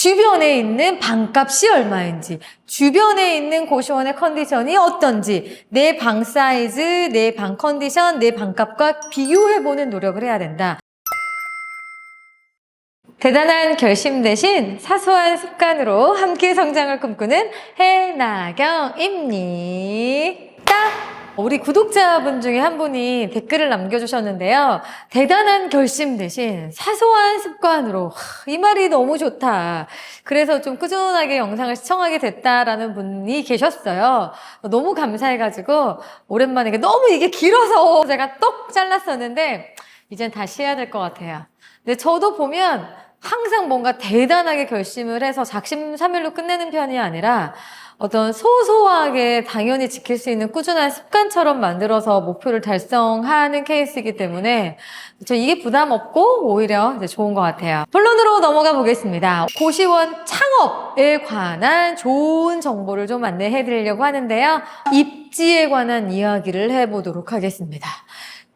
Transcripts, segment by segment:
주변에 있는 방값이 얼마인지, 주변에 있는 고시원의 컨디션이 어떤지, 내 방 사이즈, 내 방 컨디션, 내 방값과 비교해보는 노력을 해야 된다. 대단한 결심 대신 사소한 습관으로 함께 성장을 꿈꾸는 해나경입니다. 우리 구독자분 중에 한 분이 댓글을 남겨주셨는데요. 대단한 결심 대신 사소한 습관으로, 이 말이 너무 좋다. 그래서 좀 꾸준하게 영상을 시청하게 됐다라는 분이 계셨어요. 너무 감사해가지고 오랜만에 너무 이게 길어서 제가 떡 잘랐었는데 이젠 다시 해야 될 것 같아요. 근데 저도 보면 항상 뭔가 대단하게 결심을 해서 작심삼일로 끝내는 편이 아니라 어떤 소소하게 당연히 지킬 수 있는 꾸준한 습관처럼 만들어서 목표를 달성하는 케이스이기 때문에 이게 부담 없고 오히려 이제 좋은 것 같아요. 본론으로 넘어가 보겠습니다. 고시원 창업에 관한 좋은 정보를 좀 안내해 드리려고 하는데요. 입지에 관한 이야기를 해보도록 하겠습니다.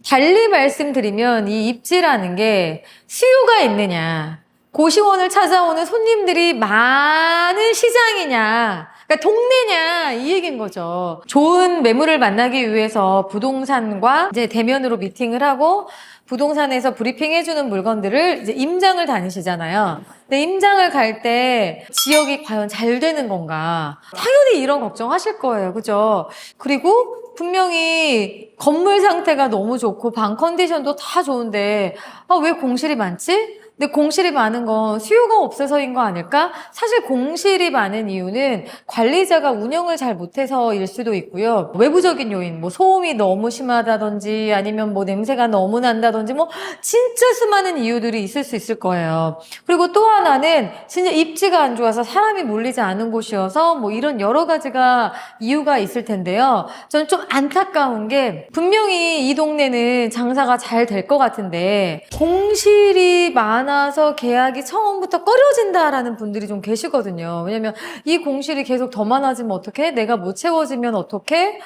달리 말씀드리면 이 입지라는 게 수요가 있느냐, 고시원을 찾아오는 손님들이 많은 시장이냐, 그러니까 동네냐, 이 얘기인 거죠. 좋은 매물을 만나기 위해서 부동산과 이제 대면으로 미팅을 하고 부동산에서 브리핑해주는 물건들을 이제 임장을 다니시잖아요. 근데 임장을 갈 때 지역이 과연 잘 되는 건가? 당연히 이런 걱정하실 거예요. 그죠? 그리고 분명히 건물 상태가 너무 좋고 방 컨디션도 다 좋은데 왜 공실이 많지? 근데 공실이 많은 건 수요가 없어서인 거 아닐까? 사실 공실이 많은 이유는 관리자가 운영을 잘 못해서일 수도 있고요. 외부적인 요인, 소음이 너무 심하다든지 아니면 냄새가 너무 난다든지 진짜 수많은 이유들이 있을 수 있을 거예요. 그리고 또 하나는 진짜 입지가 안 좋아서 사람이 몰리지 않은 곳이어서 이런 여러 가지가 이유가 있을 텐데요. 저는 좀 안타까운 게 분명히 이 동네는 장사가 잘 될 것 같은데 공실이 많아서 계약이 처음부터 꺼려진다라는 분들이 좀 계시거든요. 왜냐면 이 공실이 계속 더 많아지면 어떡해? 내가 못 채워지면 어떡해?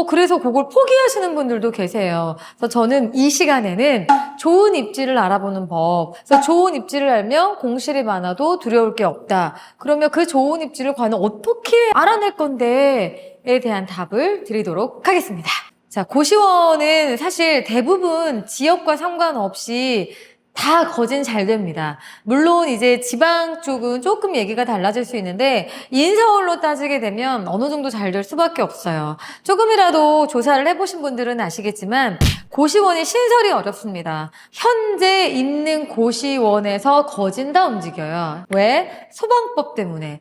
그래서 그걸 포기하시는 분들도 계세요. 그래서 저는 이 시간에는 좋은 입지를 알아보는 법. 그래서 좋은 입지를 알면 공실이 많아도 두려울 게 없다. 그러면 그 좋은 입지를 과연 어떻게 알아낼 건데에 대한 답을 드리도록 하겠습니다. 자, 고시원은 사실 대부분 지역과 상관없이 다 거진 잘 됩니다. 물론 이제 지방 쪽은 조금 얘기가 달라질 수 있는데 인서울로 따지게 되면 어느 정도 잘 될 수밖에 없어요. 조금이라도 조사를 해보신 분들은 아시겠지만 고시원이 신설이 어렵습니다. 현재 있는 고시원에서 거진 다 움직여요. 왜? 소방법 때문에.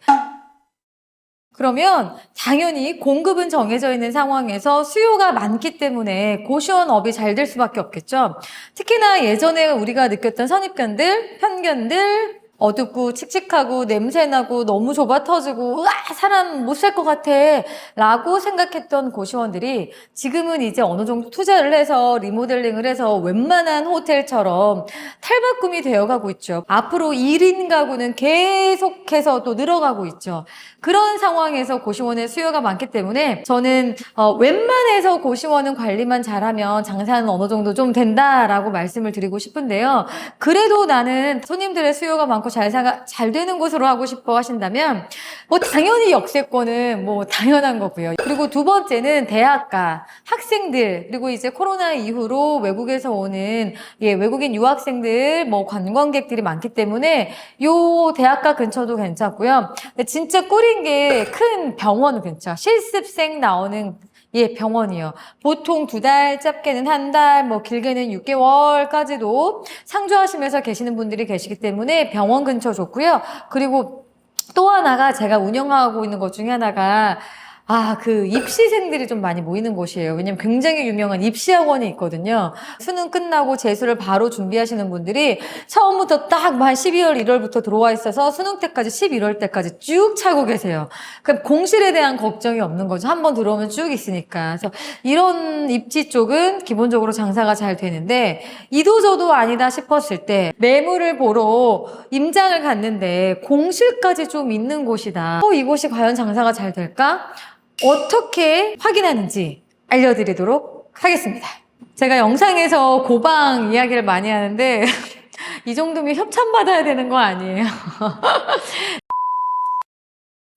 그러면 당연히 공급은 정해져 있는 상황에서 수요가 많기 때문에 고시원업이 잘 될 수밖에 없겠죠. 특히나 예전에 우리가 느꼈던 선입견들, 편견들, 어둡고 칙칙하고 냄새나고 너무 좁아 터지고 사람 못 살 것 같아 라고 생각했던 고시원들이 지금은 이제 어느 정도 투자를 해서 리모델링을 해서 웬만한 호텔처럼 탈바꿈이 되어가고 있죠. 앞으로 1인 가구는 계속해서 또 늘어가고 있죠. 그런 상황에서 고시원의 수요가 많기 때문에 저는 웬만해서 고시원은 관리만 잘하면 장사는 어느 정도 좀 된다라고 말씀을 드리고 싶은데요. 그래도 나는 손님들의 수요가 많고 잘 되는 곳으로 하고 싶어 하신다면 당연히 역세권은 당연한 거고요. 그리고 두 번째는 대학가, 학생들, 그리고 이제 코로나 이후로 외국에서 오는 외국인 유학생들, 관광객들이 많기 때문에 요 대학가 근처도 괜찮고요. 근데 진짜 꿀인 게 큰 병원 근처, 실습생 나오는 병원이요. 보통 2달, 짧게는 1달, 길게는 6개월까지도 상주하시면서 계시는 분들이 계시기 때문에 병원 근처 좋고요. 그리고 또 하나가 제가 운영하고 있는 것 중에 하나가 그 입시생들이 좀 많이 모이는 곳이에요. 왜냐면 굉장히 유명한 입시학원이 있거든요. 수능 끝나고 재수를 바로 준비하시는 분들이 처음부터 딱 한 12월, 1월부터 들어와 있어서 수능 때까지 11월 때까지 쭉 차고 계세요. 그럼 공실에 대한 걱정이 없는 거죠. 한번 들어오면 쭉 있으니까. 그래서 이런 입지 쪽은 기본적으로 장사가 잘 되는데 이도저도 아니다 싶었을 때 매물을 보러 임장을 갔는데 공실까지 좀 있는 곳이다. 이곳이 과연 장사가 잘 될까? 어떻게 확인하는지 알려드리도록 하겠습니다. 제가 영상에서 고방 이야기를 많이 하는데 이 정도면 협찬받아야 되는 거 아니에요?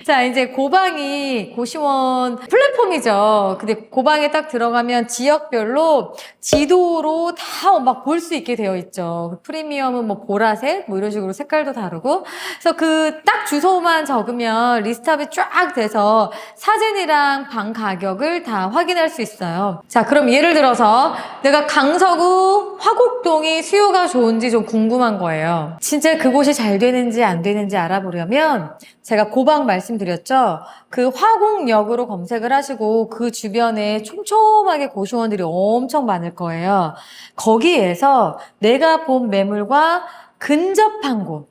자, 이제 고방이 고시원 플랫폼이죠. 근데 고방에 딱 들어가면 지역별로 지도로 다 막 볼 수 있게 되어 있죠. 프리미엄은 뭐 보라색, 뭐 이런 식으로 색깔도 다르고. 그래서 그 딱 주소만 적으면 리스트업이 쫙 돼서 사진이랑 방 가격을 다 확인할 수 있어요. 자, 그럼 예를 들어서 내가 강서구 화곡동이 수요가 좋은지 좀 궁금한 거예요. 진짜 그곳이 잘 되는지 안 되는지 알아보려면 제가 고방 말씀드렸죠. 그 화곡역으로 검색을 하시고 그 주변에 촘촘하게 고시원들이 엄청 많을 거예요. 거기에서 내가 본 매물과 근접한 곳,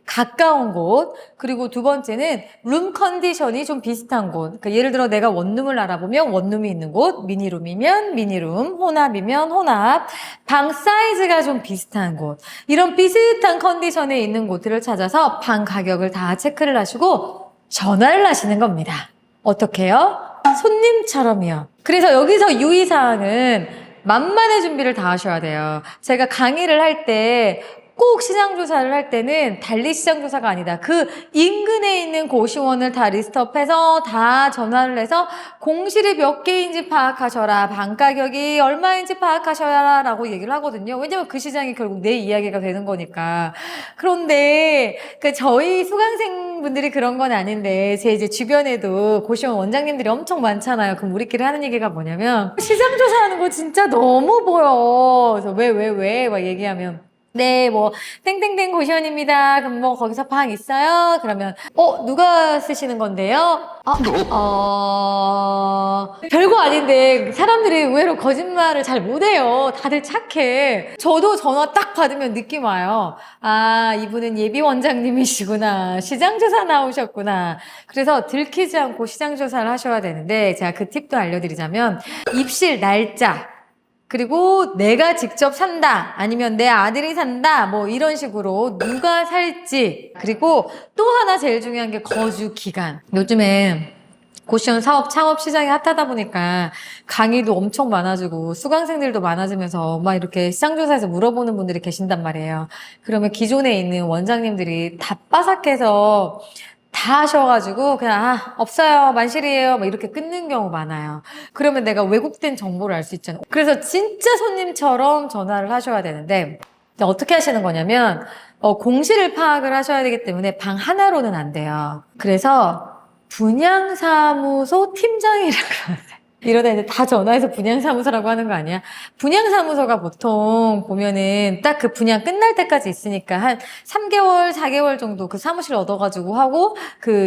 가까운 곳, 그리고 두 번째는 룸 컨디션이 좀 비슷한 곳. 그러니까 예를 들어 내가 원룸을 알아보면 원룸이 있는 곳, 미니룸이면 미니룸, 혼합이면 혼합, 방 사이즈가 좀 비슷한 곳. 이런 비슷한 컨디션에 있는 곳들을 찾아서 방 가격을 다 체크를 하시고 전화를 하시는 겁니다. 어떻게요? 손님처럼요. 그래서 여기서 유의사항은 만반의 준비를 다 하셔야 돼요. 제가 강의를 할 때 꼭 시장조사를 할 때는 달리 시장조사가 아니다. 그 인근에 있는 고시원을 다 리스트업해서 다 전화를 해서 공실이 몇 개인지 파악하셔라. 방 가격이 얼마인지 파악하셔라 라고 얘기를 하거든요. 왜냐면 그 시장이 결국 내 이야기가 되는 거니까. 그런데 저희 수강생분들이 그런 건 아닌데 제 이제 주변에도 고시원 원장님들이 엄청 많잖아요. 그럼 우리끼리 하는 얘기가 뭐냐면 시장조사하는 거 진짜 너무 보여. 그래서 왜 막 얘기하면 네, 뭐 땡땡땡 고시원입니다. 그럼 뭐 거기서 방 있어요? 그러면 누가 쓰시는 건데요? 별거 아닌데 사람들이 의외로 거짓말을 잘 못해요. 다들 착해. 저도 전화 딱 받으면 느낌 와요. 아, 이분은 예비 원장님이시구나. 시장조사 나오셨구나. 그래서 들키지 않고 시장조사를 하셔야 되는데 제가 그 팁도 알려드리자면 입실 날짜 그리고 내가 직접 산다 아니면 내 아들이 산다 뭐 이런 식으로 누가 살지 그리고 또 하나 제일 중요한 게 거주 기간. 요즘에 고시원 사업 창업 시장이 핫하다 보니까 강의도 엄청 많아지고 수강생들도 많아지면서 막 이렇게 시장조사에서 물어보는 분들이 계신단 말이에요. 그러면 기존에 있는 원장님들이 다 빠삭해서 다 하셔가지고 그냥 없어요 만실이에요 막 이렇게 끊는 경우 많아요. 그러면 내가 왜곡된 정보를 알 수 있잖아요. 그래서 진짜 손님처럼 전화를 하셔야 되는데 어떻게 하시는 거냐면 공실을 파악을 하셔야 되기 때문에 방 하나로는 안 돼요. 그래서 분양사무소 팀장이라고 하세요. 이러다 이제 다 전화해서 분양사무소라고 하는 거 아니야? 분양사무소가 보통 보면은 딱 그 분양 끝날 때까지 있으니까 한 3개월, 4개월 정도 그 사무실 얻어가지고 하고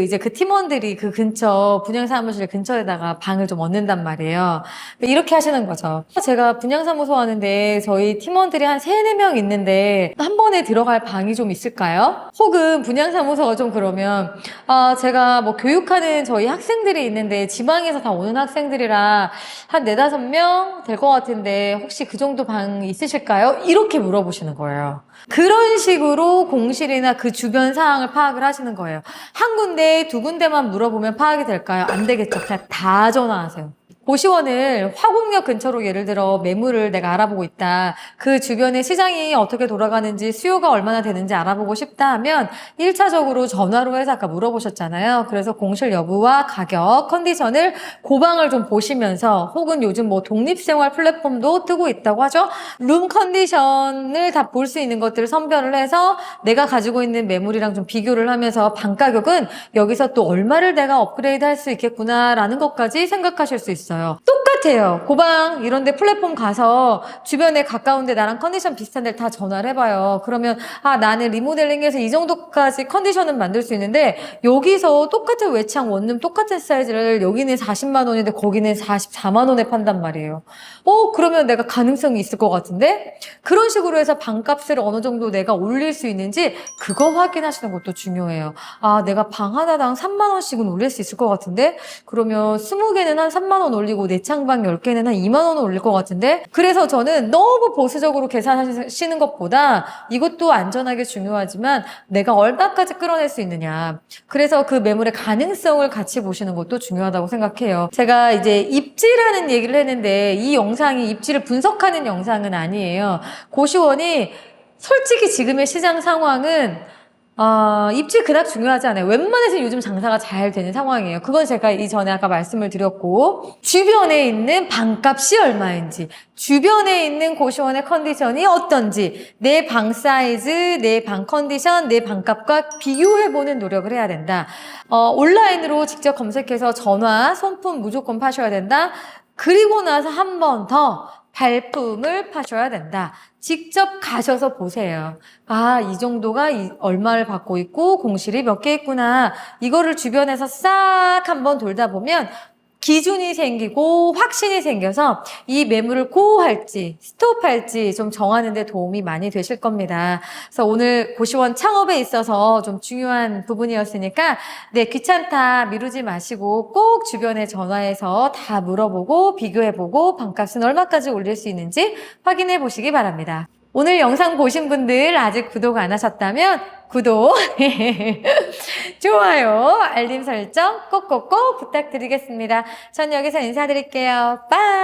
이제 그 팀원들이 그 근처, 분양사무실 근처에다가 방을 좀 얻는단 말이에요. 이렇게 하시는 거죠. 제가 분양사무소 하는데 저희 팀원들이 한 3, 4명 있는데 한 번에 들어갈 방이 좀 있을까요? 혹은 분양사무소가 좀 그러면 제가 뭐 교육하는 저희 학생들이 있는데 지방에서 다 오는 학생들이라 한 4, 5명 될 것 같은데 혹시 그 정도 방 있으실까요? 이렇게 물어보시는 거예요. 그런 식으로 공실이나 그 주변 상황을 파악을 하시는 거예요. 한 군데, 두 군데만 물어보면 파악이 될까요? 안 되겠죠. 그냥 다 전화하세요. 고시원을 화곡역 근처로 예를 들어 매물을 내가 알아보고 있다. 그 주변에 시장이 어떻게 돌아가는지 수요가 얼마나 되는지 알아보고 싶다 하면 1차적으로 전화로 해서 아까 물어보셨잖아요. 그래서 공실 여부와 가격, 컨디션을 고방을 좀 보시면서 혹은 요즘 뭐 독립생활 플랫폼도 뜨고 있다고 하죠. 룸 컨디션을 다 볼 수 있는 것들을 선별을 해서 내가 가지고 있는 매물이랑 좀 비교를 하면서 방 가격은 여기서 또 얼마를 내가 업그레이드 할 수 있겠구나라는 것까지 생각하실 수 있어요. 똑같아요. 고방 이런 데 플랫폼 가서 주변에 가까운데 나랑 컨디션 비슷한 데를 다 전화를 해봐요. 그러면 나는 리모델링해서 이 정도까지 컨디션은 만들 수 있는데 여기서 똑같은 외창 원룸 똑같은 사이즈를 여기는 40만 원인데 거기는 44만 원에 판단 말이에요. 그러면 내가 가능성이 있을 것 같은데? 그런 식으로 해서 방값을 어느 정도 내가 올릴 수 있는지 그거 확인하시는 것도 중요해요. 내가 방 하나당 3만 원씩은 올릴 수 있을 것 같은데? 그러면 20개는 한 3만 원 올리고 내창방 10개는 한 2만 원을 올릴 것 같은데? 그래서 저는 너무 보수적으로 계산하시는 것보다 이것도 안전하게 중요하지만 내가 얼마까지 끌어낼 수 있느냐. 그래서 그 매물의 가능성을 같이 보시는 것도 중요하다고 생각해요. 제가 이제 입지라는 얘기를 했는데 이 영상이 입지를 분석하는 영상은 아니에요. 고시원이 솔직히 지금의 시장 상황은 입지 그닥 중요하지 않아요. 웬만해서 요즘 장사가 잘 되는 상황이에요. 그건 제가 이전에 아까 말씀을 드렸고, 주변에 있는 방값이 얼마인지, 주변에 있는 고시원의 컨디션이 어떤지, 내 방 사이즈, 내 방 컨디션, 내 방값과 비교해보는 노력을 해야 된다. 온라인으로 직접 검색해서 전화, 손품 무조건 파셔야 된다. 그리고 나서 한 번 더 발품을 파셔야 된다. 직접 가셔서 보세요. 이 정도가 얼마를 받고 있고 공실이 몇 개 있구나. 이거를 주변에서 싹 한번 돌다 보면 기준이 생기고 확신이 생겨서 이 매물을 고할지 스톱할지 좀 정하는 데 도움이 많이 되실 겁니다. 그래서 오늘 고시원 창업에 있어서 좀 중요한 부분이었으니까 귀찮다 미루지 마시고 꼭 주변에 전화해서 다 물어보고 비교해보고 방값은 얼마까지 올릴 수 있는지 확인해 보시기 바랍니다. 오늘 영상 보신 분들 아직 구독 안 하셨다면 구독, 좋아요, 알림 설정 꼭꼭꼭 부탁드리겠습니다. 전 여기서 인사드릴게요. 빠이!